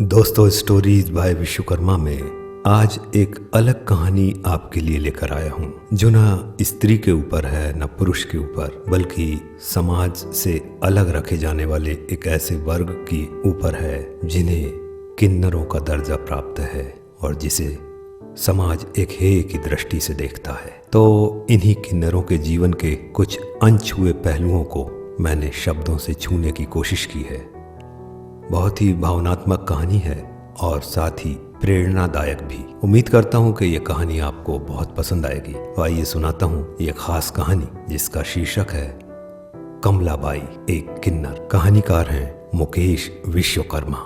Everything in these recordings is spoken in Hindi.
दोस्तों, स्टोरीज बाय विश्वकर्मा में आज एक अलग कहानी आपके लिए लेकर आया हूँ जो ना स्त्री के ऊपर है न पुरुष के ऊपर, बल्कि समाज से अलग रखे जाने वाले एक ऐसे वर्ग के ऊपर है जिन्हें किन्नरों का दर्जा प्राप्त है और जिसे समाज एक हेय की दृष्टि से देखता है। तो इन्हीं किन्नरों के जीवन के कुछ अनछुए पहलुओं को मैंने शब्दों से छूने की कोशिश की है। बहुत ही भावनात्मक कहानी है और साथ ही प्रेरणादायक भी। उम्मीद करता हूँ कि ये कहानी आपको बहुत पसंद आएगी। तो आइए सुनाता हूँ ये खास कहानी जिसका शीर्षक है कमलाबाई एक किन्नर। कहानीकार हैं मुकेश विश्वकर्मा।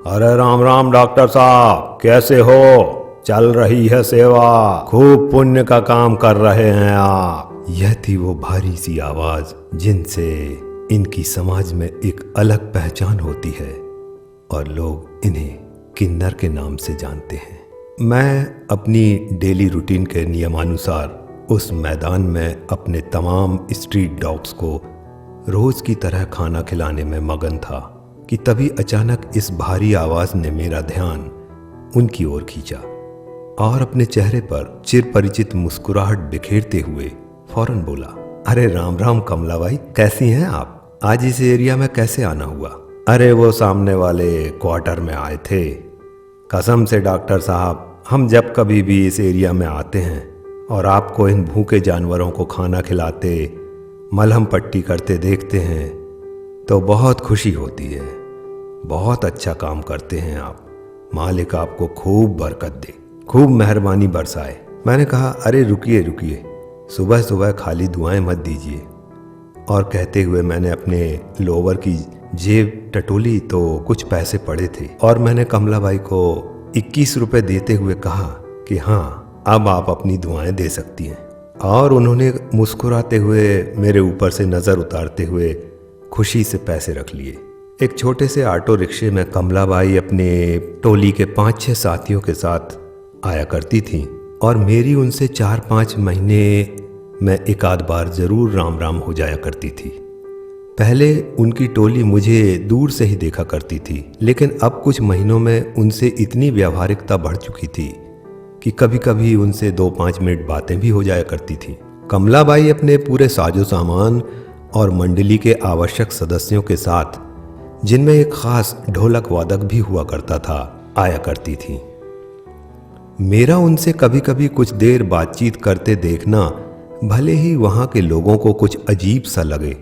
अरे राम राम डॉक्टर साहब, कैसे हो? चल रही है सेवा, खूब पुण्य का काम कर रहे हैं आप। यह थी वो भारी सी आवाज जिनसे इनकी समाज में एक अलग पहचान होती है और लोग इन्हें किन्नर के नाम से जानते हैं। मैं अपनी डेली रूटीन के नियमानुसार उस मैदान में अपने तमाम स्ट्रीट डॉग्स को रोज की तरह खाना खिलाने में मगन था कि तभी अचानक इस भारी आवाज ने मेरा ध्यान उनकी ओर खींचा और अपने चेहरे पर चिरपरिचित मुस्कुराहट बिखेरते हुए फौरन बोला, अरे राम राम कमलाबाई, कैसी हैं आप? आज इस एरिया में कैसे आना हुआ? अरे वो सामने वाले क्वार्टर में आए थे। कसम से डॉक्टर साहब, हम जब कभी भी इस एरिया में आते हैं और आपको इन भूखे जानवरों को खाना खिलाते, मलहम पट्टी करते देखते हैं तो बहुत खुशी होती है। बहुत अच्छा काम करते हैं आप। मालिक आपको खूब बरकत दे, खूब मेहरबानी बरसाए। मैंने कहा, अरे रुकिए रुकिए, सुबह सुबह खाली दुआएं मत दीजिए। और कहते हुए मैंने अपने लोवर की जेब टटोली तो कुछ पैसे पड़े थे और मैंने कमलाबाई को 21 रुपए देते हुए कहा कि हाँ, अब आप अपनी दुआएं दे सकती हैं। और उन्होंने मुस्कुराते हुए मेरे ऊपर से नज़र उतारते हुए खुशी से पैसे रख लिए। एक छोटे से ऑटो रिक्शे में कमलाबाई अपने टोली के 5-6 साथियों के साथ आया करती थी और मेरी उनसे 4-5 महीने में एक आध बार जरूर राम राम हो जाया करती थी। पहले उनकी टोली मुझे दूर से ही देखा करती थी, लेकिन अब कुछ महीनों में उनसे इतनी व्यावहारिकता बढ़ चुकी थी कि कभी कभी उनसे 2-5 मिनट बातें भी हो जाया करती थी। कमलाबाई अपने पूरे साजो सामान और मंडली के आवश्यक सदस्यों के साथ, जिनमें एक खास ढोलक वादक भी हुआ करता था, आया करती थी। मेरा उनसे कभी कभी कुछ देर बातचीत करते देखना भले ही वहाँ के लोगों को कुछ अजीब सा लगे,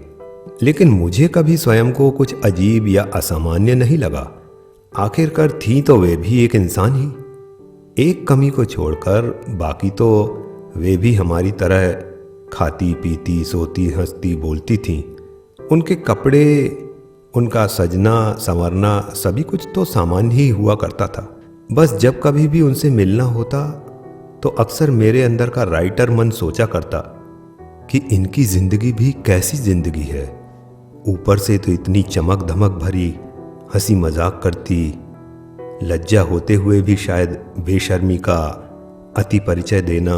लेकिन मुझे कभी स्वयं को कुछ अजीब या असामान्य नहीं लगा। आखिरकार थी तो वे भी एक इंसान ही। एक कमी को छोड़कर बाकी तो वे भी हमारी तरह खाती पीती सोती हंसती बोलती थीं। उनके कपड़े, उनका सजना संवरना सभी कुछ तो सामान्य ही हुआ करता था। बस जब कभी भी उनसे मिलना होता तो अक्सर मेरे अंदर का राइटर मन सोचा करता कि इनकी जिंदगी भी कैसी जिंदगी है। ऊपर से तो इतनी चमक धमक भरी, हंसी मजाक करती, लज्जा होते हुए भी शायद बेशर्मी का अति परिचय देना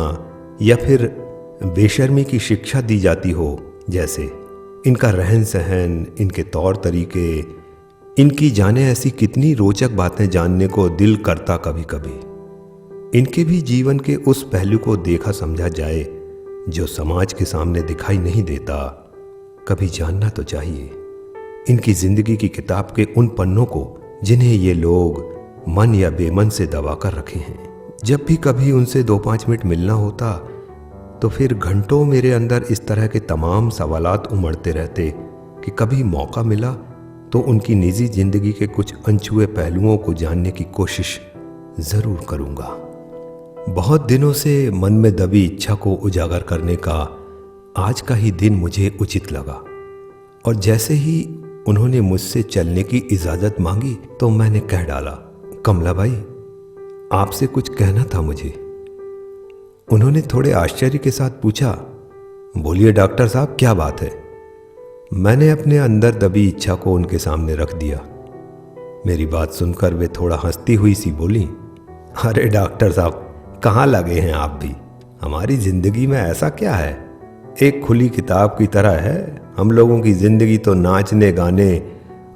या फिर बेशर्मी की शिक्षा दी जाती हो जैसे। इनका रहन सहन, इनके तौर तरीके, इनकी जाने ऐसी कितनी रोचक बातें जानने को दिल करता कभी कभी। इनके भी जीवन के उस पहलू को देखा समझा जाए जो समाज के सामने दिखाई नहीं देता। कभी जानना तो चाहिए इनकी जिंदगी की किताब के उन पन्नों को जिन्हें ये लोग मन या बेमन से दबा कर रखे हैं। जब भी कभी उनसे 2-5 मिनट मिलना होता तो फिर घंटों मेरे अंदर इस तरह के तमाम सवालात उमड़ते रहते कि कभी मौका मिला तो उनकी निजी जिंदगी के कुछ अनछुए पहलुओं को जानने की कोशिश जरूर करूंगा। बहुत दिनों से मन में दबी इच्छा को उजागर करने का आज का ही दिन मुझे उचित लगा और जैसे ही उन्होंने मुझसे चलने की इजाज़त मांगी तो मैंने कह डाला, कमलाबाई, आपसे कुछ कहना था मुझे। उन्होंने थोड़े आश्चर्य के साथ पूछा, बोलिए डॉक्टर साहब, क्या बात है? मैंने अपने अंदर दबी इच्छा को उनके सामने रख दिया। मेरी बात सुनकर वे थोड़ा हंसती हुई सी बोली, अरे डॉक्टर साहब, कहाँ लगे हैं आप भी? हमारी जिंदगी में ऐसा क्या है? एक खुली किताब की तरह है। हम लोगों की जिंदगी तो नाचने गाने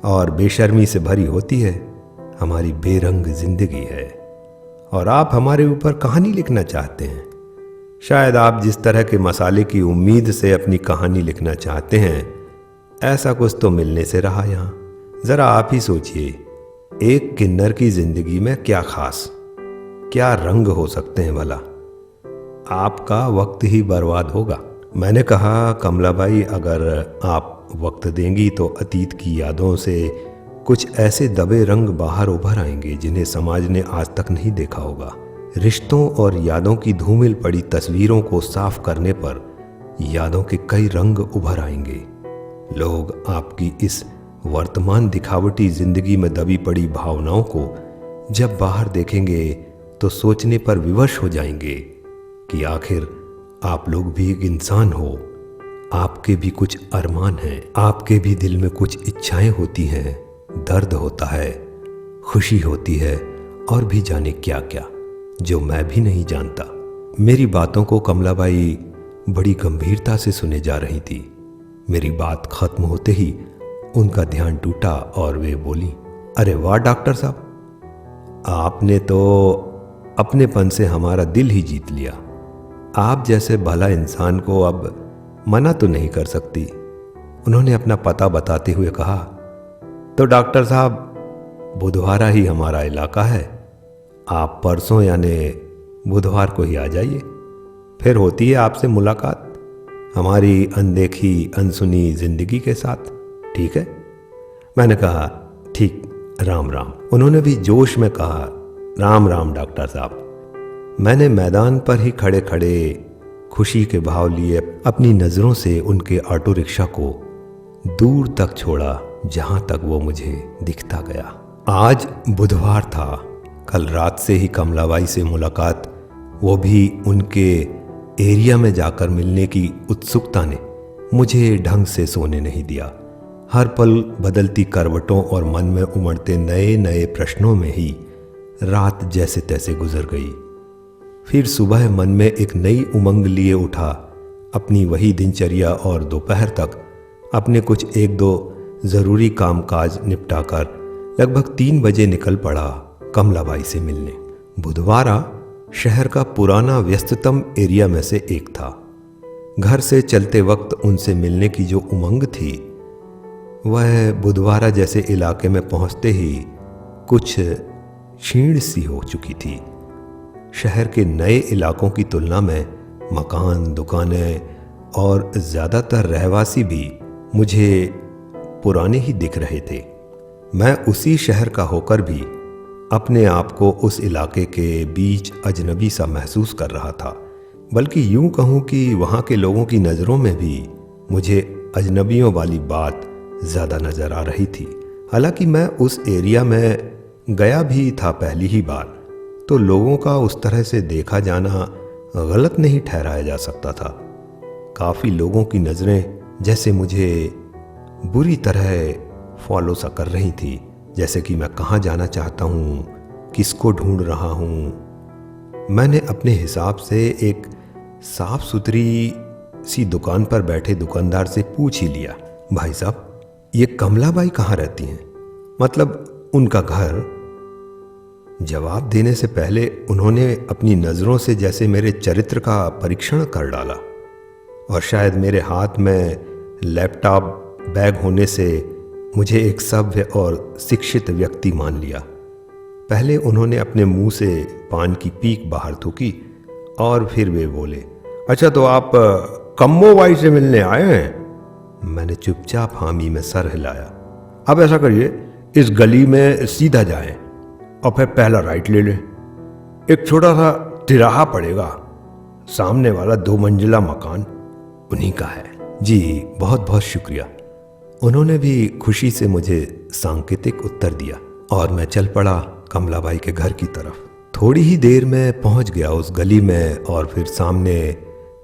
और बेशर्मी से भरी होती है। हमारी बेरंग जिंदगी है और आप हमारे ऊपर कहानी लिखना चाहते हैं। शायद आप जिस तरह के मसाले की उम्मीद से अपनी कहानी लिखना चाहते हैं, ऐसा कुछ तो मिलने से रहा यहाँ। ज़रा आप ही सोचिए, एक किन्नर की जिंदगी में क्या खास, क्या रंग हो सकते हैं भला। आपका वक्त ही बर्बाद होगा। मैंने कहा, कमलाबाई, अगर आप वक्त देंगी तो अतीत की यादों से कुछ ऐसे दबे रंग बाहर उभर आएंगे जिन्हें समाज ने आज तक नहीं देखा होगा। रिश्तों और यादों की धूमिल पड़ी तस्वीरों को साफ करने पर यादों के कई रंग उभर आएंगे। लोग आपकी इस वर्तमान दिखावटी जिंदगी में दबी पड़ी भावनाओं को जब बाहर देखेंगे तो सोचने पर विवश हो जाएंगे कि आखिर आप लोग भी एक इंसान हो, आपके भी कुछ अरमान हैं, आपके भी दिल में कुछ इच्छाएं होती हैं, दर्द होता है, खुशी होती है और भी जाने क्या क्या, जो मैं भी नहीं जानता। मेरी बातों को कमलाबाई बड़ी गंभीरता से सुने जा रही थी। मेरी बात खत्म होते ही उनका ध्यान टूटा और वे बोली, अरे वाह डॉक्टर साहब, आपने तो अपनेपन से हमारा दिल ही जीत लिया। आप जैसे भला इंसान को अब मना तो नहीं कर सकती। उन्होंने अपना पता बताते हुए कहा, तो डॉक्टर साहब, बुधवार ही हमारा इलाका है, आप परसों यानी बुधवार को ही आ जाइए, फिर होती है आपसे मुलाकात हमारी अनदेखी अनसुनी जिंदगी के साथ, ठीक है। मैंने कहा, ठीक, राम राम। उन्होंने भी जोश में कहा, राम राम डॉक्टर साहब। मैंने मैदान पर ही खड़े खड़े खुशी के भाव लिए अपनी नज़रों से उनके ऑटो रिक्शा को दूर तक छोड़ा जहां तक वो मुझे दिखता गया। आज बुधवार था। कल रात से ही कमलाबाई से मुलाकात, वो भी उनके एरिया में जाकर मिलने की उत्सुकता ने मुझे ढंग से सोने नहीं दिया। हर पल बदलती करवटों और मन में उमड़ते नए नए प्रश्नों में ही रात जैसे तैसे गुजर गई। फिर सुबह मन में एक नई उमंग लिए उठा। अपनी वही दिनचर्या और दोपहर तक अपने कुछ एक दो ज़रूरी कामकाज निपटाकर लगभग 3 बजे निकल पड़ा कमलाबाई से मिलने। बुधवारा शहर का पुराना व्यस्ततम एरिया में से एक था। घर से चलते वक्त उनसे मिलने की जो उमंग थी, वह बुधवारा जैसे इलाके में पहुंचते ही कुछ क्षीण सी हो चुकी थी। शहर के नए इलाकों की तुलना में मकान, दुकानें और ज़्यादातर रहवासी भी मुझे पुराने ही दिख रहे थे। मैं उसी शहर का होकर भी अपने आप को उस इलाके के बीच अजनबी सा महसूस कर रहा था। बल्कि यूं कहूं कि वहाँ के लोगों की नज़रों में भी मुझे अजनबियों वाली बात ज़्यादा नज़र आ रही थी। हालांकि मैं उस एरिया में गया भी था पहली ही बार, तो लोगों का उस तरह से देखा जाना गलत नहीं ठहराया जा सकता था। काफ़ी लोगों की नज़रें जैसे मुझे बुरी तरह फॉलो सा कर रही थी, जैसे कि मैं कहाँ जाना चाहता हूँ, किसको ढूंढ रहा हूँ। मैंने अपने हिसाब से एक साफ सुथरी सी दुकान पर बैठे दुकानदार से पूछ ही लिया, भाई साहब, ये कमलाबाई कहाँ रहती हैं, मतलब उनका घर। जवाब देने से पहले उन्होंने अपनी नज़रों से जैसे मेरे चरित्र का परीक्षण कर डाला और शायद मेरे हाथ में लैपटॉप बैग होने से मुझे एक सभ्य और शिक्षित व्यक्ति मान लिया। पहले उन्होंने अपने मुंह से पान की पीक बाहर थूकी और फिर वे बोले, अच्छा तो आप कम्मोबाई से मिलने आए हैं। मैंने चुपचाप हामी में सर हिलाया। अब ऐसा करिए, इस गली में सीधा जाएं और फिर पहला राइट ले लें। एक छोटा सा तिराहा पड़ेगा, सामने वाला 2 मंजिला मकान उन्हीं का है। जी बहुत बहुत शुक्रिया। उन्होंने भी खुशी से मुझे सांकेतिक उत्तर दिया और मैं चल पड़ा कमलाबाई के घर की तरफ। थोड़ी ही देर में पहुंच गया उस गली में और फिर सामने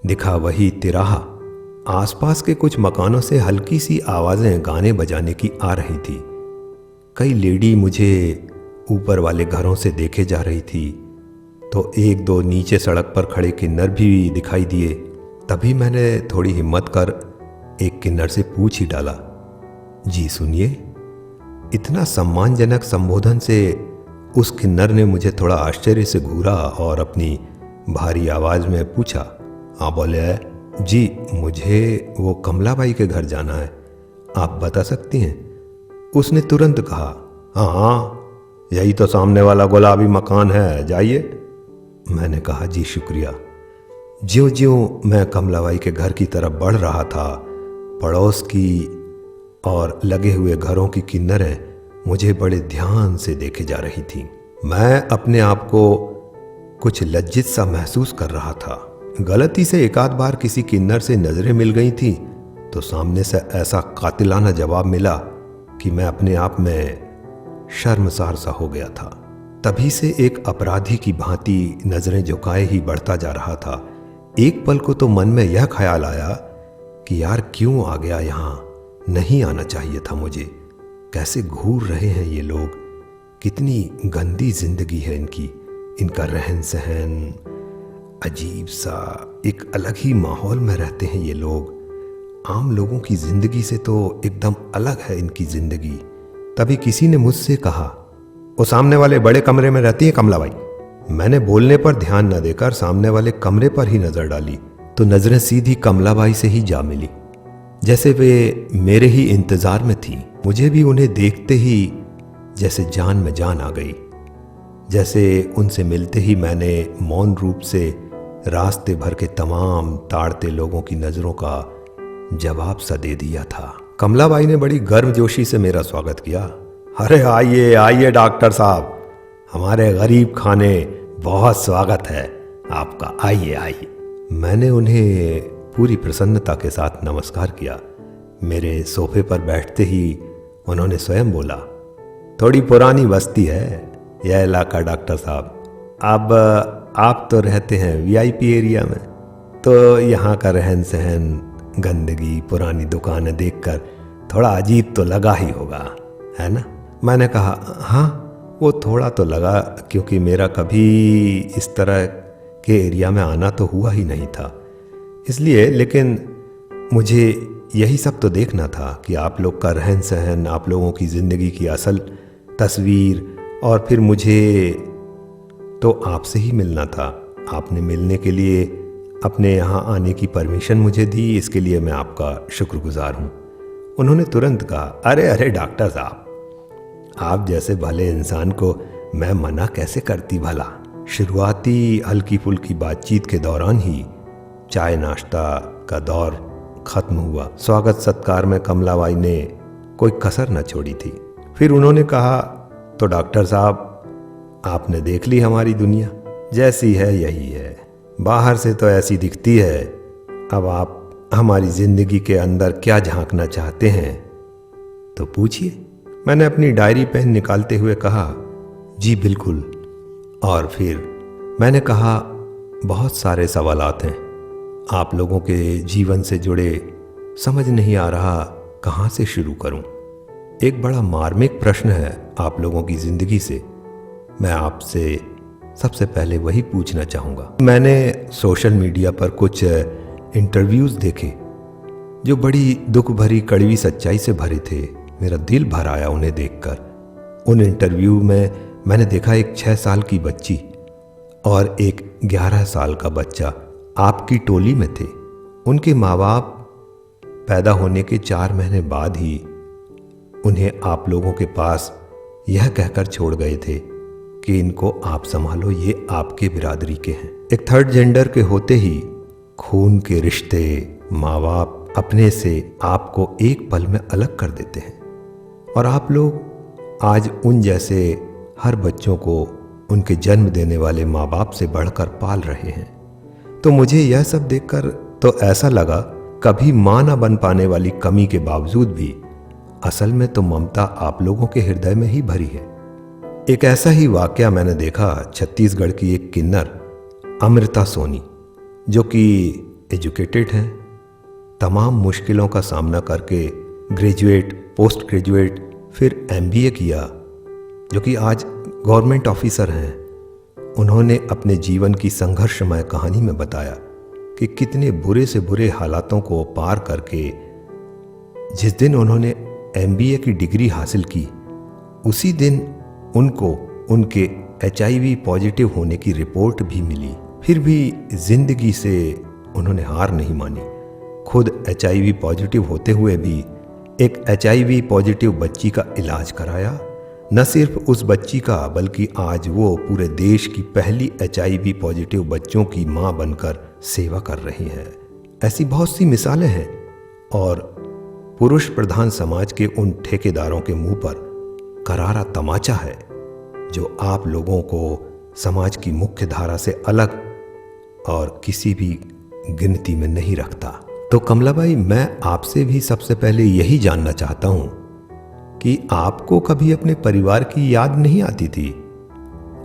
दिखा वही तिराहा। आसपास के कुछ मकानों से हल्की सी आवाज़ें गाने बजाने की आ रही थी। कई लेडी मुझे ऊपर वाले घरों से देखे जा रही थी, तो 1-2 नीचे सड़क पर खड़े किन्नर भी दिखाई दिए। तभी मैंने थोड़ी हिम्मत कर एक किन्नर से पूछ ही डाला, जी सुनिए, इतना सम्मानजनक संबोधन से उस किन्नर ने मुझे थोड़ा आश्चर्य से घूरा और अपनी भारी आवाज में पूछा। हाँ बोले, जी मुझे वो कमलाबाई के घर जाना है, आप बता सकती हैं? उसने तुरंत कहा, हाँ यही तो सामने वाला गुलाबी मकान है, जाइए। मैंने कहा, जी शुक्रिया। ज्यों ज्यों मैं कमलाबाई के घर की तरफ बढ़ रहा था, पड़ोस की और लगे हुए घरों की किन्नरें मुझे बड़े ध्यान से देखे जा रही थीं। मैं अपने आप को कुछ लज्जित सा महसूस कर रहा था। गलती से एक आध बार किसी किन्नर से नजरें मिल गई थी तो सामने से ऐसा कातिलाना जवाब मिला कि मैं अपने आप में शर्मसार सा हो गया था। तभी से एक अपराधी की भांति नजरें झुकाए ही बढ़ता जा रहा था। एक पल को तो मन में यह ख्याल आया कि यार क्यों आ गया यहाँ, नहीं आना चाहिए था मुझे। कैसे घूर रहे हैं ये लोग, कितनी गंदी जिंदगी है इनकी, इनका रहन सहन अजीब सा, एक अलग ही माहौल में रहते हैं ये लोग। आम लोगों की जिंदगी से तो एकदम अलग है इनकी जिंदगी। तभी किसी ने मुझसे कहा, वो सामने वाले बड़े कमरे में रहती है कमलाबाई। मैंने बोलने पर ध्यान न देकर सामने वाले कमरे पर ही नजर डाली तो नजरें सीधी कमलाबाई से ही जा मिली, जैसे वे मेरे ही इंतजार में थी। मुझे भी उन्हें देखते ही जैसे जान में जान आ गई। जैसे उनसे मिलते ही मैंने मौन रूप से रास्ते भर के तमाम ताड़ते लोगों की नजरों का जवाब सा दे दिया था। कमलाबाई ने बड़ी गर्मजोशी से मेरा स्वागत किया। अरे आइए आइए डॉक्टर साहब, हमारे गरीब खाने बहुत स्वागत है आपका, आइए आइए। मैंने उन्हें पूरी प्रसन्नता के साथ नमस्कार किया। मेरे सोफे पर बैठते ही उन्होंने स्वयं बोला, थोड़ी पुरानी बस्ती है यह इलाका डॉक्टर साहब। अब आप तो रहते हैं वीआईपी एरिया में, तो यहाँ का रहन सहन, गंदगी, पुरानी दुकानें देखकर थोड़ा अजीब तो लगा ही होगा, है ना? मैंने कहा, हाँ वो थोड़ा तो लगा, क्योंकि मेरा कभी इस तरह के एरिया में आना तो हुआ ही नहीं था इसलिए। लेकिन मुझे यही सब तो देखना था कि आप लोग का रहन सहन, आप लोगों की ज़िंदगी की असल तस्वीर, और फिर मुझे तो आपसे ही मिलना था। आपने मिलने के लिए अपने यहाँ आने की परमिशन मुझे दी, इसके लिए मैं आपका शुक्रगुजार हूँ। उन्होंने तुरंत कहा, अरे अरे डॉक्टर साहब, आप जैसे भले इंसान को मैं मना कैसे करती भला। शुरुआती हल्की फुल्की बातचीत के दौरान ही चाय नाश्ता का दौर खत्म हुआ। स्वागत सत्कार में कमलाबाई ने कोई कसर न छोड़ी थी। फिर उन्होंने कहा, तो डॉक्टर साहब आपने देख ली हमारी दुनिया, जैसी है यही है, बाहर से तो ऐसी दिखती है। अब आप हमारी जिंदगी के अंदर क्या झांकना चाहते हैं तो पूछिए। मैंने अपनी डायरी पेन निकालते हुए कहा, जी बिल्कुल। और फिर मैंने कहा, बहुत सारे सवालात हैं आप लोगों के जीवन से जुड़े, समझ नहीं आ रहा कहाँ से शुरू करूं। एक बड़ा मार्मिक प्रश्न है आप लोगों की जिंदगी से। मैं आपसे सबसे पहले वही पूछना चाहूँगा। मैंने सोशल मीडिया पर कुछ इंटरव्यूज़ देखे जो बड़ी दुख भरी कड़वी सच्चाई से भरे थे। मेरा दिल भर आया उन्हें देखकर। उन इंटरव्यू में मैंने देखा एक 6 साल की बच्ची और एक 11 साल का बच्चा आपकी टोली में थे। उनके माँ बाप पैदा होने के 4 महीने बाद ही उन्हें आप लोगों के पास यह कहकर छोड़ गए थे कि इनको आप संभालो, ये आपके बिरादरी के हैं। एक थर्ड जेंडर के होते ही खून के रिश्ते, माँ बाप अपने से आपको एक पल में अलग कर देते हैं, और आप लोग आज उन जैसे हर बच्चों को उनके जन्म देने वाले माँ बाप से बढ़कर पाल रहे हैं। तो मुझे यह सब देखकर तो ऐसा लगा, कभी माँ न बन पाने वाली कमी के बावजूद भी असल में तो ममता आप लोगों के हृदय में ही भरी है। एक ऐसा ही वाकया मैंने देखा छत्तीसगढ़ की एक किन्नर अमृता सोनी, जो कि एजुकेटेड हैं, तमाम मुश्किलों का सामना करके ग्रेजुएट, पोस्ट ग्रेजुएट, फिर MBA किया, जो कि आज गवर्नमेंट ऑफिसर हैं। उन्होंने अपने जीवन की संघर्षमय कहानी में बताया कि कितने बुरे से बुरे हालातों को पार करके जिस दिन उन्होंने MBA की डिग्री हासिल की, उसी दिन उनको उनके HIV पॉजिटिव होने की रिपोर्ट भी मिली। फिर भी जिंदगी से उन्होंने हार नहीं मानी। खुद HIV पॉजिटिव होते हुए भी एक HIV पॉजिटिव बच्ची का इलाज कराया। न सिर्फ उस बच्ची का, बल्कि आज वो पूरे देश की पहली HIV पॉजिटिव बच्चों की मां बनकर सेवा कर रही हैं। ऐसी बहुत सी मिसालें हैं और पुरुष प्रधान समाज के उन ठेकेदारों के मुंह पर करारा तमाचा है जो आप लोगों को समाज की मुख्य धारा से अलग और किसी भी गिनती में नहीं रखता। तो कमलाबाई, मैं आपसे भी सबसे पहले यही जानना चाहता हूं कि आपको कभी अपने परिवार की याद नहीं आती थी?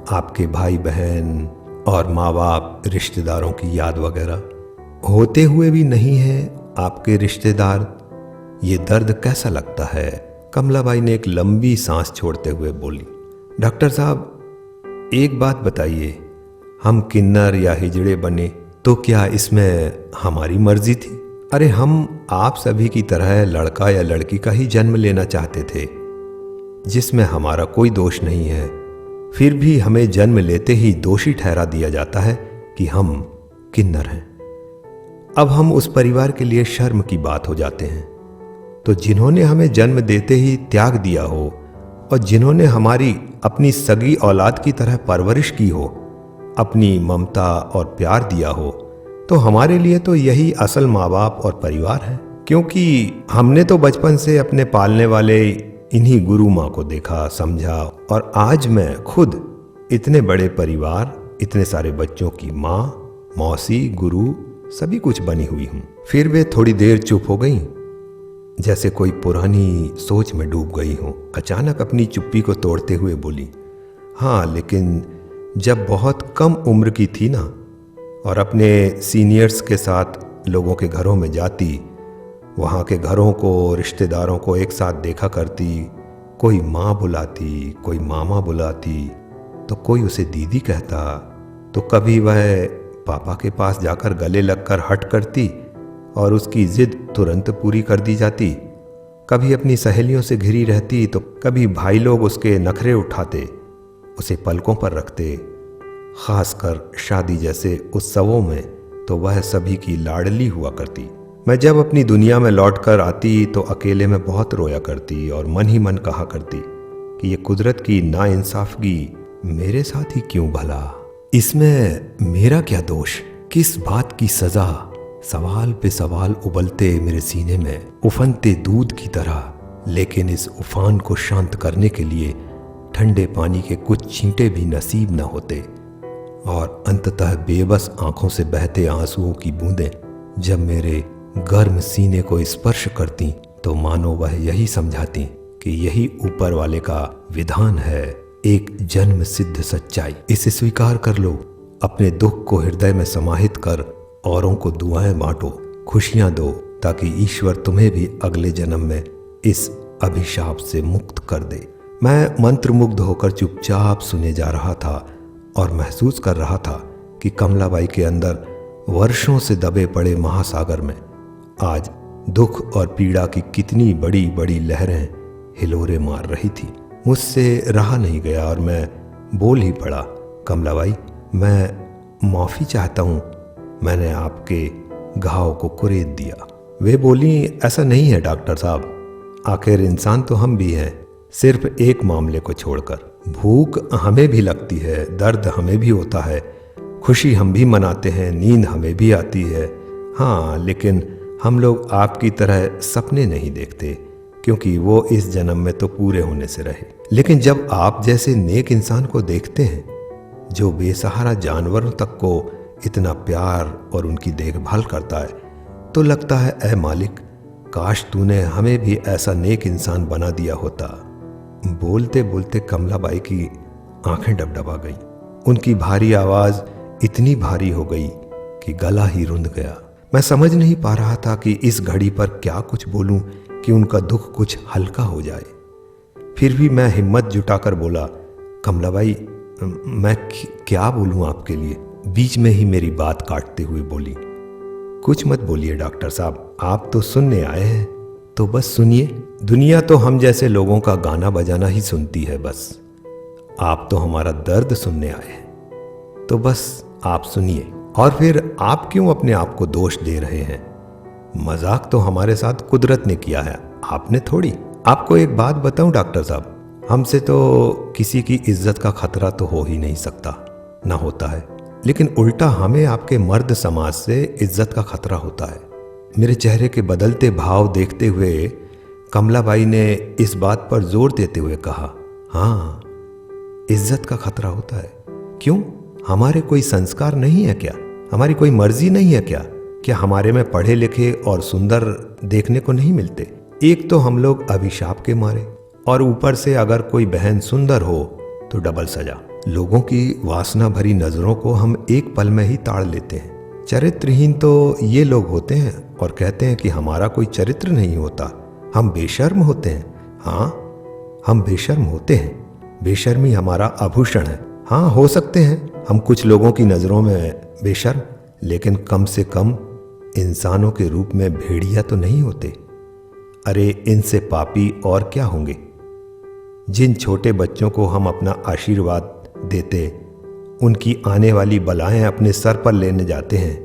आपके भाई बहन और माँ बाप, रिश्तेदारों की याद वगैरह होते हुए भी नहीं है आपके रिश्तेदार? ये दर्द कैसा लगता है? कमलाबाई ने एक लंबी सांस छोड़ते हुए बोली। डॉक्टर साहब, एक बात बताइए, हम किन्नर या हिजड़े बने तो क्या इसमें हमारी मर्जी थी? अरे हम आप सभी की तरह लड़का या लड़की का ही जन्म लेना चाहते थे, जिसमें हमारा कोई दोष नहीं है। फिर भी हमें जन्म लेते ही दोषी ठहरा दिया जाता है कि हम किन्नर हैं। अब हम उस परिवार के लिए शर्म की बात हो जाते हैं। तो जिन्होंने हमें जन्म देते ही त्याग दिया हो और जिन्होंने हमारी अपनी सगी औलाद की तरह परवरिश की हो, अपनी ममता और प्यार दिया हो, तो हमारे लिए तो यही असल माँ बाप और परिवार है। क्योंकि हमने तो बचपन से अपने पालने वाले इन्हीं गुरु माँ को देखा, समझा, और आज मैं खुद इतने बड़े परिवार, इतने सारे बच्चों की माँ, मौसी, गुरु, सभी कुछ बनी हुई हूँ। फिर वे थोड़ी देर चुप हो गई, जैसे कोई पुरानी सोच में डूब गई हो। अचानक अपनी चुप्पी को तोड़ते हुए बोली, हाँ, लेकिन जब बहुत कम उम्र की थी ना, और अपने सीनियर्स के साथ लोगों के घरों में जाती, वहाँ के घरों को, रिश्तेदारों को एक साथ देखा करती, कोई माँ बुलाती, कोई मामा बुलाती, तो कोई उसे दीदी कहता, तो कभी वह पापा के पास जाकर गले लगकर हट करती और उसकी जिद तुरंत पूरी कर दी जाती। कभी अपनी सहेलियों से घिरी रहती, तो कभी भाई लोग उसके नखरे उठाते, उसे पलकों पर रखते। खासकर शादी जैसे उत्सवों में तो वह सभी की लाडली हुआ करती। मैं जब अपनी दुनिया में लौटकर आती तो अकेले में बहुत रोया करती और मन ही मन कहा करती कि ये कुदरत की नाइंसाफगी मेरे साथ ही क्यों भला? इसमें मेरा क्या दोष? किस बात की सजा? सवाल पे सवाल उबलते मेरे सीने में उफनते दूध की तरह। लेकिन इस उफान को शांत करने के लिए ठंडे पानी के कुछ छींटे भी नसीब न होते और अंततः बेबस आंखों से बहते आंसुओं की बूंदें जब मेरे गर्म सीने को स्पर्श करती तो मानो वह यही समझाती कि यही ऊपर वाले का विधान है, एक जन्म सिद्ध सच्चाई। इसे स्वीकार कर लो, अपने दुख को हृदय में समाहित कर औरों को दुआएं बांटो, खुशियां दो, ताकि ईश्वर तुम्हें भी अगले जन्म में इस अभिशाप से मुक्त कर दे। मैं मंत्रमुग्ध होकर चुपचाप सुने जा रहा था और महसूस कर रहा था कि कमलाबाई के अंदर वर्षों से दबे पड़े महासागर में आज दुख और पीड़ा की कितनी बड़ी बड़ी लहरें हिलोरे मार रही थी। मुझसे रहा नहीं गया और मैं बोल ही पड़ा, कमलाबाई, मैं माफ़ी चाहता हूँ, मैंने आपके घाव को कुरेद दिया। वे बोली, ऐसा नहीं है डॉक्टर साहब, आखिर इंसान तो हम भी हैं, सिर्फ एक मामले को छोड़कर। भूख हमें भी लगती है, दर्द हमें भी होता है, खुशी हम भी मनाते हैं, नींद हमें भी आती है। हाँ, लेकिन हम लोग आपकी तरह सपने नहीं देखते, क्योंकि वो इस जन्म में तो पूरे होने से रहे। लेकिन जब आप जैसे नेक इंसान को देखते हैं, जो बेसहारा जानवरों तक को इतना प्यार और उनकी देखभाल करता है, तो लगता है, ऐ मालिक, काश तूने हमें भी ऐसा नेक इंसान बना दिया होता। बोलते बोलते कमलाबाई की आंखें डबडबा गईं। उनकी भारी आवाज इतनी भारी हो गई कि गला ही रुंध गया। मैं समझ नहीं पा रहा था कि इस घड़ी पर क्या कुछ बोलूं कि उनका दुख कुछ हल्का हो जाए। फिर भी मैं हिम्मत जुटाकर बोला, कमलाबाई, मैं क्या बोलूं आपके लिए? बीच में ही मेरी बात काटते हुए बोली, कुछ मत बोलिए डॉक्टर साहब, आप तो सुनने आए हैं। तो बस सुनिए। दुनिया तो हम जैसे लोगों का गाना बजाना ही सुनती है बस। आप तो हमारा दर्द सुनने आए हैं, तो बस आप सुनिए। और फिर आप क्यों अपने आप को दोष दे रहे हैं? मजाक तो हमारे साथ कुदरत ने किया है, आपने थोड़ी। आपको एक बात बताऊं डॉक्टर साहब, हमसे तो किसी की इज्जत का खतरा तो हो ही नहीं सकता, ना होता है, लेकिन उल्टा हमें आपके मर्द समाज से इज्जत का खतरा होता है। मेरे चेहरे के बदलते भाव देखते हुए कमलाबाई ने इस बात पर जोर देते हुए कहा, हाँ, इज्जत का खतरा होता है। क्यों? हमारे कोई संस्कार नहीं है क्या? हमारी कोई मर्जी नहीं है क्या? क्या हमारे में पढ़े लिखे और सुंदर देखने को नहीं मिलते? एक तो हम लोग अभिशाप के मारे, और ऊपर से अगर कोई बहन सुंदर हो तो डबल सजा। लोगों की वासना भरी नजरों को हम एक पल में ही ताड़ लेते हैं। चरित्रहीन तो ये लोग होते हैं और कहते हैं कि हमारा कोई चरित्र नहीं होता, हम बेशर्म होते हैं। हाँ, हम बेशर्म होते हैं। बेशर्मी हमारा आभूषण है। हाँ, हो सकते हैं हम कुछ लोगों की नज़रों में बेशर्म, लेकिन कम से कम इंसानों के रूप में भेड़िया तो नहीं होते। अरे, इनसे पापी और क्या होंगे? जिन छोटे बच्चों को हम अपना आशीर्वाद देते, उनकी आने वाली बलाएं अपने सर पर लेने जाते हैं,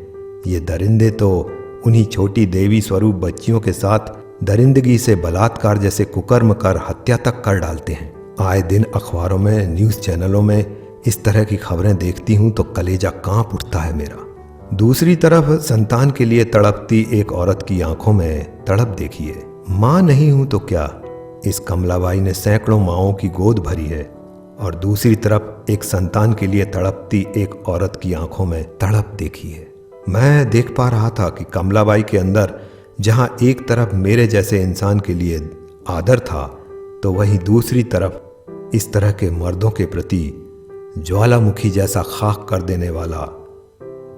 ये दरिंदे तो उन्हीं छोटी देवी स्वरूप बच्चियों के साथ दरिंदगी से बलात्कार जैसे कुकर्म कर हत्या तक कर डालते हैं। आए दिन अखबारों में, न्यूज़ चैनलों में इस तरह की खबरें देखती हूँ तो कलेजा कांप उठता है मेरा। दूसरी तरफ संतान के लिए तड़पती एक औरत की आंखों में तड़प देखिए। माँ नहीं हूं तो क्या, इस कमलाबाई ने सैकड़ों माँओं की गोद भरी है, और दूसरी तरफ एक संतान के लिए तड़पती एक औरत की आंखों में तड़प देखी है। मैं देख पा रहा था कि कमलाबाई के अंदर जहां एक तरफ मेरे जैसे इंसान के लिए आदर था, तो वहीं दूसरी तरफ इस तरह के मर्दों के प्रति ज्वालामुखी जैसा खाक कर देने वाला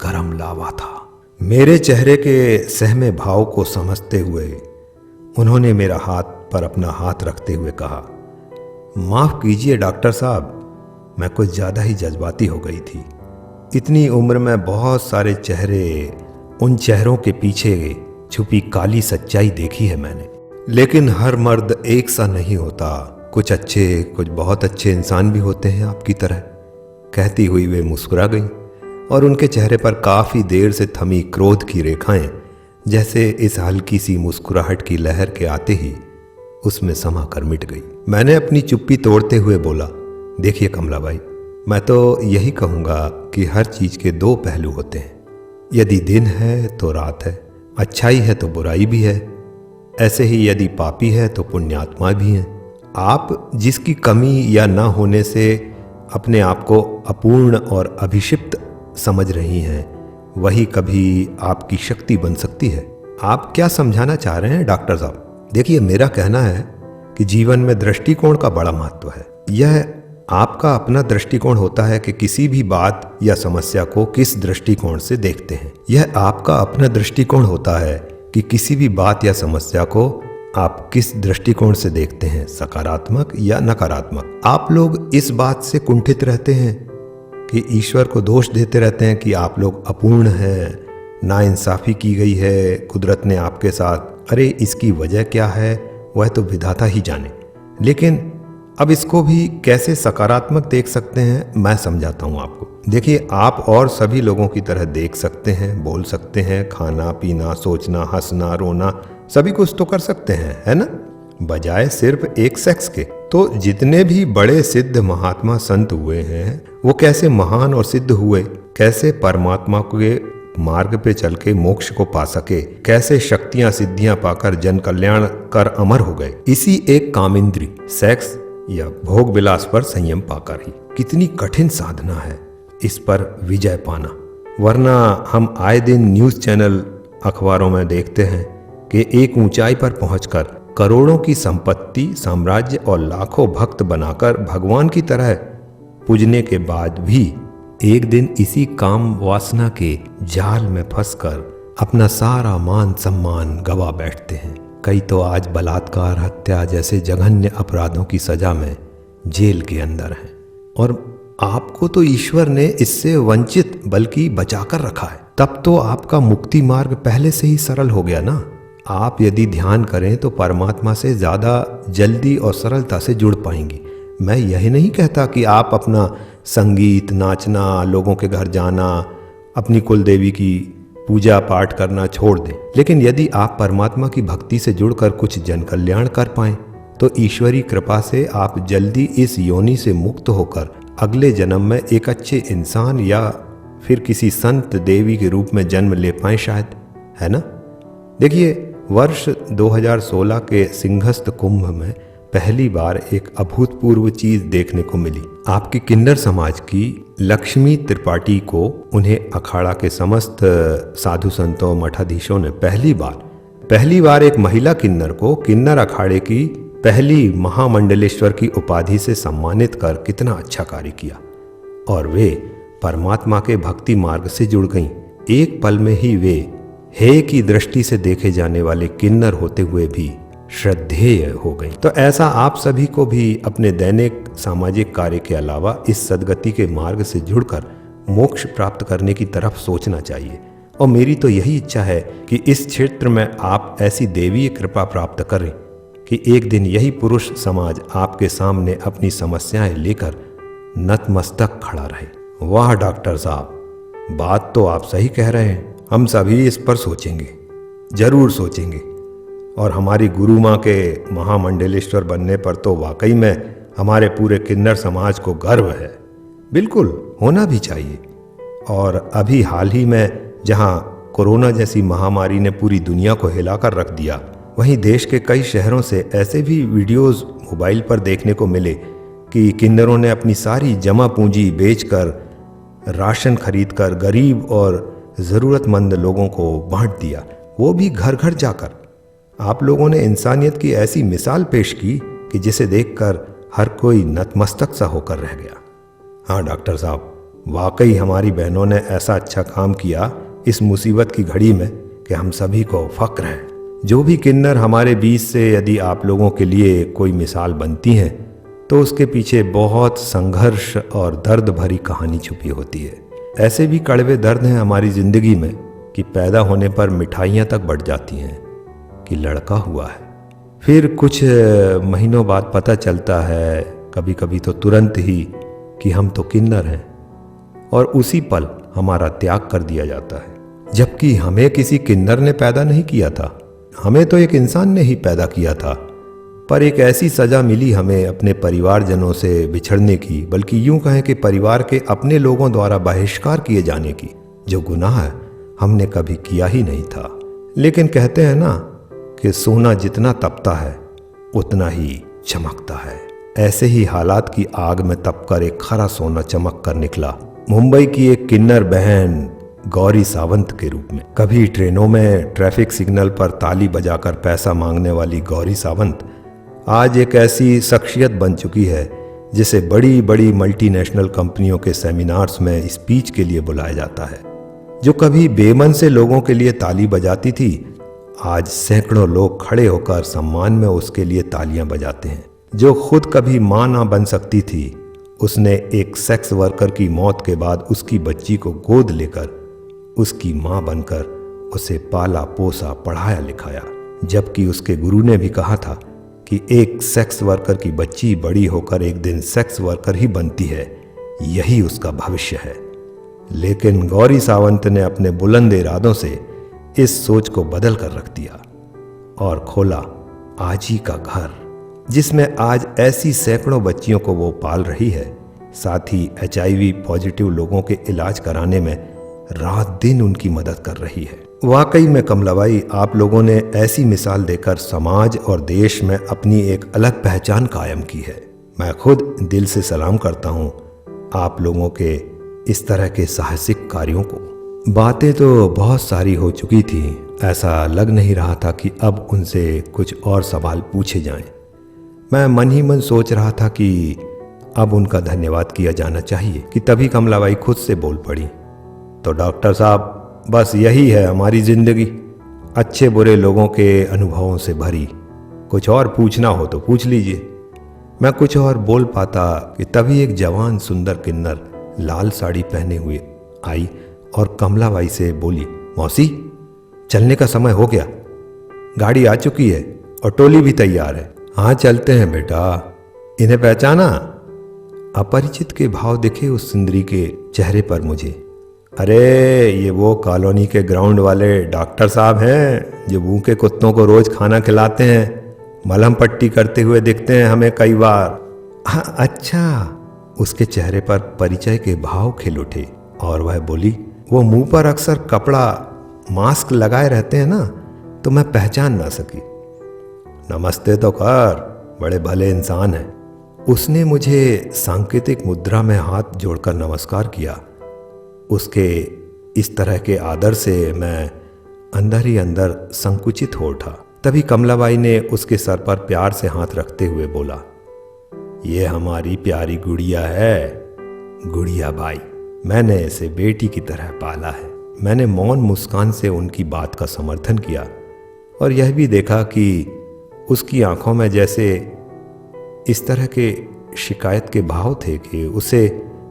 गरम लावा था। मेरे चेहरे के सहमे भाव को समझते हुए उन्होंने मेरा हाथ पर अपना हाथ रखते हुए कहा, माफ कीजिए डॉक्टर साहब, मैं कुछ ज़्यादा ही जज्बाती हो गई थी। इतनी उम्र में बहुत सारे चेहरे, उन चेहरों के पीछे छुपी काली सच्चाई देखी है मैंने, लेकिन हर मर्द एक सा नहीं होता। कुछ अच्छे, कुछ बहुत अच्छे इंसान भी होते हैं आपकी तरह। कहती हुई वे मुस्कुरा गई और उनके चेहरे पर काफ़ी देर से थमी क्रोध की रेखाएं जैसे इस हल्की सी मुस्कुराहट की लहर के आते ही उसमें समा कर मिट गई। मैंने अपनी चुप्पी तोड़ते हुए बोला, देखिए कमलाबाई, मैं तो यही कहूँगा कि हर चीज़ के दो पहलू होते हैं। यदि दिन है तो रात है, अच्छाई है तो बुराई भी है, ऐसे ही यदि पापी है तो पुण्यात्मा भी है। आप जिसकी कमी या ना होने से अपने आप को अपूर्ण और अभिषिप्त समझ रही हैं, वही कभी आपकी शक्ति बन सकती है। आप क्या समझाना चाह रहे हैं डॉक्टर साहब? देखिए, मेरा कहना है कि जीवन में दृष्टिकोण का बड़ा महत्व है। यह आपका अपना दृष्टिकोण होता है कि किसी भी बात या समस्या को किस दृष्टिकोण से देखते हैं। यह आपका अपना दृष्टिकोण होता है कि किसी भी बात या समस्या को आप किस दृष्टिकोण से देखते हैं, सकारात्मक या नकारात्मक। आप लोग इस बात से कुंठित रहते हैं कि ईश्वर को दोष देते रहते हैं कि आप लोग अपूर्ण हैं, नाइंसाफ़ी की गई है कुदरत ने आपके साथ। अरे, इसकी वजह क्या है वह तो विधाता ही जाने। लेकिन अब इसको भी कैसे सकारात्मक देख सकते हैं, मैं समझाता हूँ आपको। देखिए, आप और सभी लोगों की तरह देख सकते हैं, बोल सकते हैं, खाना पीना, सोचना, हंसना, रोना, सभी कुछ तो कर सकते हैं, है ना, बजाय सिर्फ एक सेक्स के। तो जितने भी बड़े सिद्ध महात्मा संत हुए हैं, वो कैसे महान और सिद्ध हुए, कैसे परमात्मा के मार्ग पे चल के मोक्ष को पा सके, कैसे शक्तियां सिद्धियां पाकर जन कल्याण कर अमर हो गए, इसी एक कामिंद्री सेक्स या भोग विलास पर संयम पाकर ही। कितनी कठिन साधना है इस पर विजय पाना। वरना हम आए दिन न्यूज़ चैनल, अखबारों में देखते हैं कि एक ऊंचाई पर पहुंचकर करोड़ों की संपत्ति, साम्राज्य और लाखों भक्त बनाकर भगवान की तरह पूजने के बाद भी एक दिन इसी काम वासना के जाल में फंसकर अपना सारा मान सम्मान गवा बैठते हैं। कई तो आज बलात्कार, हत्या जैसे जघन्य अपराधों की सजा में जेल के अंदर हैं, और आपको तो ईश्वर ने इससे वंचित बल्कि बचाकर रखा है। तब तो आपका मुक्ति मार्ग पहले से ही सरल हो गया ना। आप यदि ध्यान करें तो परमात्मा से ज़्यादा जल्दी और सरलता से जुड़ पाएंगी। मैं यही नहीं कहता कि आप अपना संगीत, नाचना, लोगों के घर जाना, अपनी कुल देवी की पूजा पाठ करना छोड़ दें, लेकिन यदि आप परमात्मा की भक्ति से जुड़कर कुछ जन कल्याण कर पाएं तो ईश्वरी कृपा से आप जल्दी इस योनि से मुक्त होकर अगले जन्म में एक अच्छे इंसान या फिर किसी संत देवी के रूप में जन्म ले पाएं शायद, है ना। देखिए, वर्ष 2016 के सिंहस्थ कुंभ में पहली बार एक अभूतपूर्व चीज देखने को मिली। आपकी किन्नर समाज की लक्ष्मी त्रिपाठी को उन्हें अखाड़ा के समस्त साधु संतों मठाधीशों ने पहली बार एक महिला किन्नर को किन्नर अखाड़े की पहली महामंडलेश्वर की उपाधि से सम्मानित कर कितना अच्छा कार्य किया और वे परमात्मा के भक्ति मार्ग से जुड़ गईं। एक पल में ही वे हे की दृष्टि से देखे जाने वाले किन्नर होते हुए भी श्रद्धेय हो गई। तो ऐसा आप सभी को भी अपने दैनिक सामाजिक कार्य के अलावा इस सद्गति के मार्ग से जुड़कर मोक्ष प्राप्त करने की तरफ सोचना चाहिए। और मेरी तो यही इच्छा है कि इस क्षेत्र में आप ऐसी देवीय कृपा प्राप्त करें कि एक दिन यही पुरुष समाज आपके सामने अपनी समस्याएं लेकर नतमस्तक खड़ा रहे। वाह डॉक्टर साहब, बात तो आप सही कह रहे हैं। हम सभी इस पर सोचेंगे, जरूर सोचेंगे। और हमारी गुरु माँ के महामंडलेश्वर बनने पर तो वाकई में हमारे पूरे किन्नर समाज को गर्व है। बिल्कुल होना भी चाहिए। और अभी हाल ही में जहाँ कोरोना जैसी महामारी ने पूरी दुनिया को हिलाकर रख दिया, वहीं देश के कई शहरों से ऐसे भी वीडियोस मोबाइल पर देखने को मिले कि किन्नरों ने अपनी सारी जमा पूंजी बेचकर, राशन खरीदकर गरीब और ज़रूरतमंद लोगों को बांट दिया, वो भी घर घर जाकर। आप लोगों ने इंसानियत की ऐसी मिसाल पेश की कि जिसे देखकर हर कोई नतमस्तक सा होकर रह गया। हाँ डॉक्टर साहब, वाकई हमारी बहनों ने ऐसा अच्छा काम किया इस मुसीबत की घड़ी में कि हम सभी को फक्र है। जो भी किन्नर हमारे बीच से यदि आप लोगों के लिए कोई मिसाल बनती हैं तो उसके पीछे बहुत संघर्ष और दर्द भरी कहानी छुपी होती है। ऐसे भी कड़वे दर्द हैं हमारी ज़िंदगी में कि पैदा होने पर मिठाइयाँ तक बढ़ जाती हैं कि लड़का हुआ है, फिर कुछ महीनों बाद पता चलता है, कभी कभी तो तुरंत ही, कि हम तो किन्नर हैं, और उसी पल हमारा त्याग कर दिया जाता है। जबकि हमें किसी किन्नर ने पैदा नहीं किया था, हमें तो एक इंसान ने ही पैदा किया था, पर एक ऐसी सज़ा मिली हमें अपने परिवारजनों से बिछड़ने की, बल्कि यूं कहें कि परिवार के अपने लोगों द्वारा बहिष्कार किए जाने की, जो गुनाह हमने कभी किया ही नहीं था। लेकिन कहते हैं ना कि सोना जितना तपता है उतना ही चमकता है। ऐसे ही हालात की आग में तपकर एक खरा सोना चमक कर निकला मुंबई की एक किन्नर बहन गौरी सावंत के रूप में। कभी ट्रेनों में ट्रैफिक सिग्नल पर ताली बजाकर पैसा मांगने वाली गौरी सावंत आज एक ऐसी शख्सियत बन चुकी है जिसे बड़ी बड़ी मल्टीनेशनल कंपनियों के सेमिनार्स में स्पीच के लिए बुलाया जाता है। जो कभी बेमन से लोगों के लिए ताली बजाती थी, आज सैकड़ों लोग खड़े होकर सम्मान में उसके लिए तालियां बजाते हैं। जो खुद कभी मां ना बन सकती थी, उसने एक सेक्स वर्कर की मौत के बाद उसकी बच्ची को गोद लेकर उसकी मां बनकर उसे पाला पोसा पढ़ाया लिखाया। जबकि उसके गुरु ने भी कहा था कि एक सेक्स वर्कर की बच्ची बड़ी होकर एक दिन सेक्स वर्कर ही बनती है, यही उसका भविष्य है। लेकिन गौरी सावंत ने अपने बुलंद इरादों से इस सोच को बदल कर रख दिया और खोला आजी का घर, जिसमें आज ऐसी सैकड़ों बच्चियों को वो पाल रही है। साथ ही HIV पॉजिटिव लोगों के इलाज कराने में रात दिन उनकी मदद कर रही है। वाकई में कमलाबाई, आप लोगों ने ऐसी मिसाल देकर समाज और देश में अपनी एक अलग पहचान कायम की है। मैं खुद दिल से सलाम करता हूँ आप लोगों के इस तरह के साहसिक कार्यों को। बातें तो बहुत सारी हो चुकी थी, ऐसा लग नहीं रहा था कि अब उनसे कुछ और सवाल पूछे जाएं। मैं मन ही मन सोच रहा था कि अब उनका धन्यवाद किया जाना चाहिए कि तभी कमलाबाई खुद से बोल पड़ी, तो डॉक्टर साहब, बस यही है हमारी जिंदगी, अच्छे बुरे लोगों के अनुभवों से भरी। कुछ और पूछना हो तो पूछ लीजिए। मैं कुछ और बोल पाता कि तभी एक जवान सुंदर किन्नर लाल साड़ी पहने हुए आई और कमलाबाई से बोली, मौसी, चलने का समय हो गया। गाड़ी आ चुकी है और टोली भी तैयार है। हाँ चलते हैं बेटा। इन्हें पहचाना? अपरिचित के भाव दिखे उस सुंदरी के चेहरे पर मुझे। अरे ये वो कॉलोनी के ग्राउंड वाले डॉक्टर साहब हैं जो भूखे कुत्तों को रोज खाना खिलाते हैं, मलहम पट्टी करते हुए दिखते हैं हमें कई बार। हाँ अच्छा। उसके चेहरे पर परिचय के भाव खिल उठे और वह बोली, वो मुंह पर अक्सर कपड़ा मास्क लगाए रहते हैं ना, तो मैं पहचान ना सकी। नमस्ते तो कर, बड़े भले इंसान हैं। उसने मुझे सांकेतिक मुद्रा में हाथ जोड़कर नमस्कार किया। उसके इस तरह के आदर से मैं अंदर ही अंदर संकुचित हो उठा। तभी कमलाबाई ने उसके सर पर प्यार से हाथ रखते हुए बोला, ये हमारी प्यारी गुड़िया है, गुड़िया बाई। मैंने इसे बेटी की तरह पाला है। मैंने मौन मुस्कान से उनकी बात का समर्थन किया और यह भी देखा कि उसकी आंखों में जैसे इस तरह के शिकायत के भाव थे कि उसे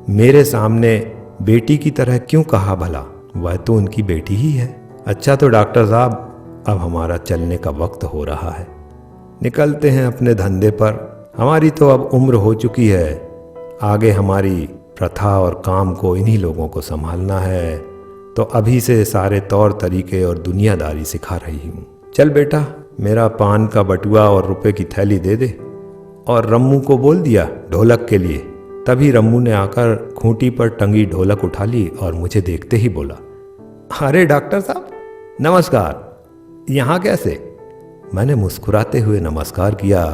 मेरे सामने बेटी की तरह क्यों कहा भला, वह तो उनकी बेटी ही है। अच्छा तो डॉक्टर साहब, अब हमारा चलने का वक्त हो रहा है, निकलते हैं अपने धंधे पर। हमारी तो अब उम्र हो चुकी है, आगे हमारी प्रथा और काम को इन्हीं लोगों को संभालना है, तो अभी से सारे तौर तरीके और दुनियादारी सिखा रही हूँ। चल बेटा, मेरा पान का बटुआ और रुपए की थैली दे दे। और रम्मू को बोल दिया ढोलक के लिए। तभी रम्मू ने आकर खूंटी पर टंगी ढोलक उठा ली और मुझे देखते ही बोला, अरे डॉक्टर साहब नमस्कार, यहाँ कैसे? मैंने मुस्कुराते हुए नमस्कार किया।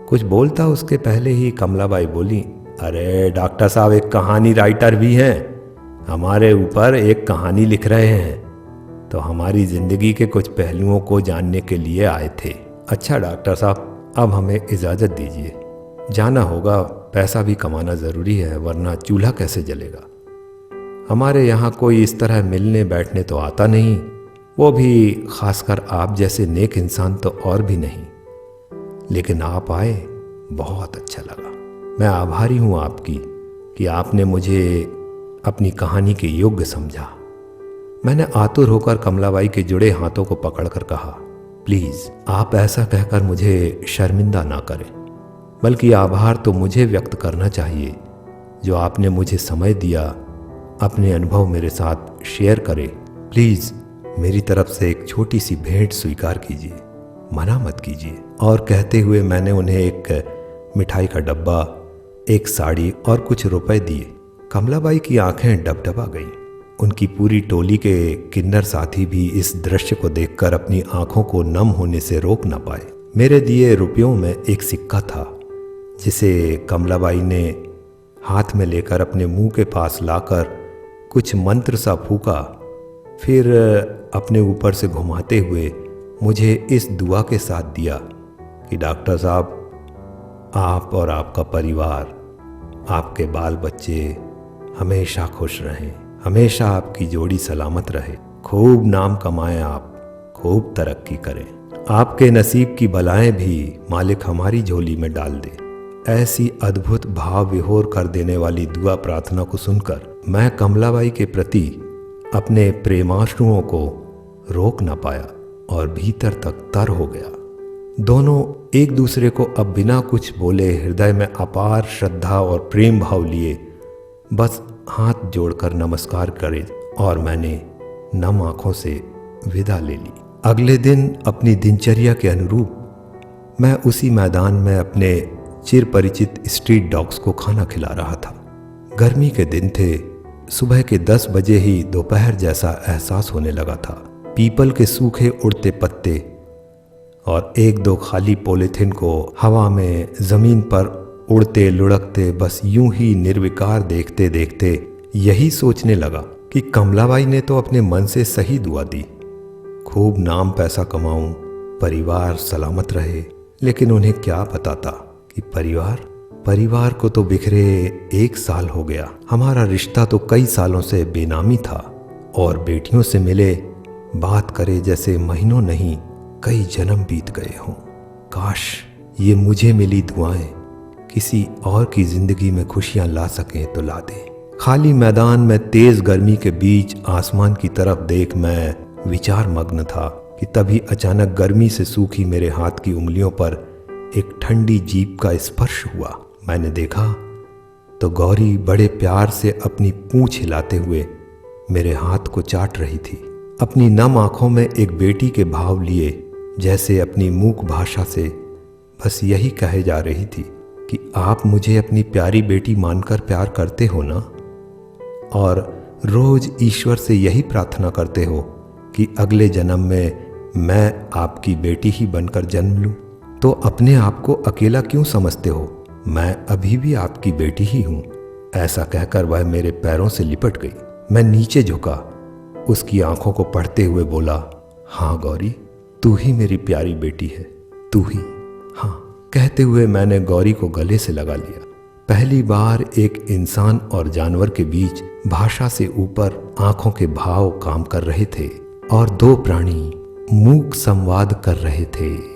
कुछ बोलता उसके पहले ही कमलाबाई बोली, अरे डॉक्टर साहब एक कहानी राइटर भी हैं, हमारे ऊपर एक कहानी लिख रहे हैं, तो हमारी जिंदगी के कुछ पहलुओं को जानने के लिए आए थे। अच्छा डॉक्टर साहब, अब हमें इजाज़त दीजिए, जाना होगा, पैसा भी कमाना ज़रूरी है, वरना चूल्हा कैसे जलेगा। हमारे यहाँ कोई इस तरह मिलने बैठने तो आता नहीं, वो भी खासकर आप जैसे नेक इंसान तो और भी नहीं, लेकिन आप आए, बहुत अच्छा लगा। मैं आभारी हूँ आपकी कि आपने मुझे अपनी कहानी के योग्य समझा। मैंने आतुर होकर कमलाबाई के जुड़े हाथों को पकड़कर कहा, प्लीज़ आप ऐसा कहकर मुझे शर्मिंदा ना करें, बल्कि आभार तो मुझे व्यक्त करना चाहिए जो आपने मुझे समय दिया, अपने अनुभव मेरे साथ शेयर करें। प्लीज़ मेरी तरफ से एक छोटी सी भेंट स्वीकार कीजिए, मना मत कीजिए। और कहते हुए मैंने उन्हें एक मिठाई का डब्बा, एक साड़ी और कुछ रुपए दिए। कमलाबाई की आंखें डबडबा गईं। उनकी पूरी टोली के किन्नर साथी भी इस दृश्य को देखकर अपनी आंखों को नम होने से रोक न पाए। मेरे दिए रुपयों में एक सिक्का था, जिसे कमलाबाई ने हाथ में लेकर अपने मुंह के पास लाकर कुछ मंत्र सा फूका, फिर अपने ऊपर से घुमाते हुए मुझे इस दुआ के साथ दिया कि डॉक्टर साहब, आप और आपका परिवार, आपके बाल बच्चे हमेशा खुश रहें, हमेशा आपकी जोड़ी सलामत रहे, खूब नाम कमाएं, आप खूब तरक्की करें, आपके नसीब की बलाएं भी मालिक हमारी झोली में डाल दे। ऐसी अद्भुत भाव विभोर कर देने वाली दुआ प्रार्थना को सुनकर मैं कमलाबाई के प्रति अपने प्रेमाश्रुओं को रोक न पाया और भीतर तक तर हो गया। दोनों एक दूसरे को अब बिना कुछ बोले हृदय में अपार श्रद्धा और प्रेम भाव लिए बस हाथ जोड़कर नमस्कार करे और मैंने नम आंखों से विदा ले ली। अगले दिन अपनी दिनचर्या के अनुरूप मैं उसी मैदान में अपने चिर परिचित स्ट्रीट डॉग्स को खाना खिला रहा था। गर्मी के दिन थे। सुबह के 10 बजे ही दोपहर जैसा एहसास होने लगा था। पीपल के सूखे उड़ते पत्ते और एक दो खाली पॉलीथिन को हवा में जमीन पर उड़ते लुढ़कते बस यूं ही निर्विकार देखते देखते यही सोचने लगा कि कमलाबाई ने तो अपने मन से सही दुआ दी, खूब नाम पैसा कमाऊं, परिवार सलामत रहे। लेकिन उन्हें क्या पता था कि परिवार को तो बिखरे 1 साल हो गया। हमारा रिश्ता तो कई सालों से बेनामी था और बेटियों से मिले बात करे जैसे महीनों नहीं कई जन्म बीत गए हों। काश ये मुझे मिली दुआएं किसी और की जिंदगी में खुशियां ला सकें तो ला दें। खाली मैदान में तेज गर्मी के बीच आसमान की तरफ देख मैं विचार मग्न था कि तभी अचानक गर्मी से सूखी मेरे हाथ की उंगलियों पर एक ठंडी जीभ का स्पर्श हुआ। मैंने देखा तो गौरी बड़े प्यार से अपनी पूंछ हिलाते हुए मेरे हाथ को चाट रही थी, अपनी नम आंखों में एक बेटी के भाव लिए, जैसे अपनी मूक भाषा से बस यही कहे जा रही थी कि आप मुझे अपनी प्यारी बेटी मानकर प्यार करते हो ना, और रोज ईश्वर से यही प्रार्थना करते हो कि अगले जन्म में मैं आपकी बेटी ही बनकर जन्म लूं। तो अपने आप को अकेला क्यों समझते हो? मैं अभी भी आपकी बेटी ही हूं। ऐसा कहकर वह मेरे पैरों से लिपट गई। मैं नीचे झुका, उसकी आंखों को पढ़ते हुए बोला, हाँ गौरी, तू ही मेरी प्यारी बेटी है, तू ही। हाँ कहते हुए मैंने गौरी को गले से लगा लिया। पहली बार एक इंसान और जानवर के बीच भाषा से ऊपर आंखों के भाव काम कर रहे थे और दो प्राणी मूक संवाद कर रहे थे।